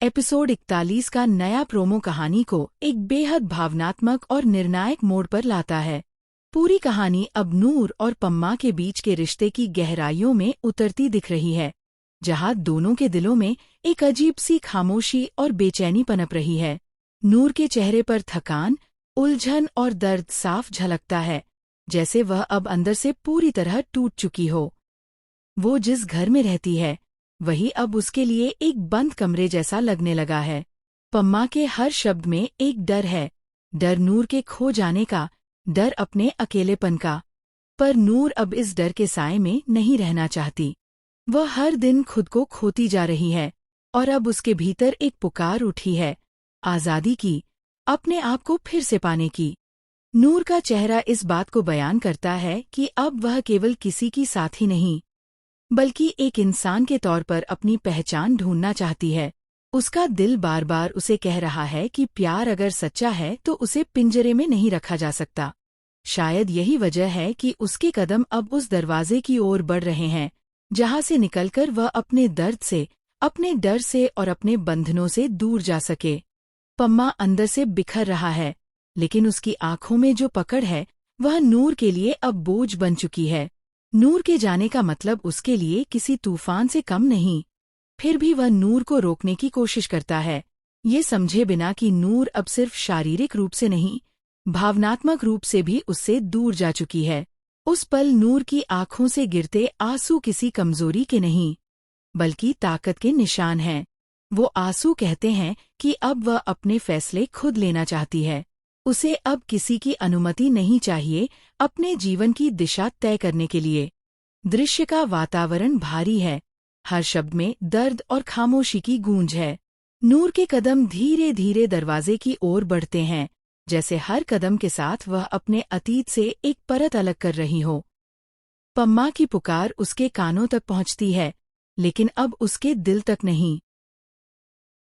Episode 41 का नया promo कहानी को एक बेहद भावनात्मक और निर्णायक मोड़ पर लाता है। पूरी कहानी अब नूर और पम्मा के बीच के रिश्ते की गहराइयों में उतरती दिख रही है, जहां दोनों के दिलों में एक अजीब सी खामोशी और बेचैनी पनप रही है। नूर के चेहरे पर थकान, उलझन और दर्द साफ झलकता है, जैसे वह अब अंदर से पूरी तरह टूट चुकी हो। वो जिस घर में रहती है वही अब उसके लिए एक बंद कमरे जैसा लगने लगा है। पम्मा के हर शब्द में एक डर है, डर नूर के खो जाने का, डर अपने अकेलेपन का। पर नूर अब इस डर के साए में नहीं रहना चाहती। वह हर दिन खुद को खोती जा रही है और अब उसके भीतर एक पुकार उठी है, आज़ादी की, अपने आप को फिर से पाने की। नूर का चेहरा इस बात को बयान करता है कि अब वह केवल किसी की साथी नहीं, बल्कि एक इंसान के तौर पर अपनी पहचान ढूंढना चाहती है। उसका दिल बार बार उसे कह रहा है कि प्यार अगर सच्चा है तो उसे पिंजरे में नहीं रखा जा सकता। शायद यही वजह है कि उसके कदम अब उस दरवाजे की ओर बढ़ रहे हैं, जहां से निकलकर वह अपने दर्द से, अपने डर से और अपने बंधनों से दूर जा सके। पम्मा अंदर से बिखर रहा है, लेकिन उसकी आंखों में जो पकड़ है वह नूर के लिए अब बोझ बन चुकी है। नूर के जाने का मतलब उसके लिए किसी तूफान से कम नहीं। फिर भी वह नूर को रोकने की कोशिश करता है, ये समझे बिना कि नूर अब सिर्फ शारीरिक रूप से नहीं, भावनात्मक रूप से भी उससे दूर जा चुकी है। उस पल नूर की आंखों से गिरते आंसू किसी कमजोरी के नहीं, बल्कि ताकत के निशान हैं। वो आंसू कहते हैं कि अब वह अपने फैसले खुद लेना चाहती है। उसे अब किसी की अनुमति नहीं चाहिए अपने जीवन की दिशा तय करने के लिए। दृश्य का वातावरण भारी है, हर शब्द में दर्द और खामोशी की गूंज है। नूर के कदम धीरे धीरे दरवाजे की ओर बढ़ते हैं, जैसे हर कदम के साथ वह अपने अतीत से एक परत अलग कर रही हो। पम्मा की पुकार उसके कानों तक पहुंचती है, लेकिन अब उसके दिल तक नहीं।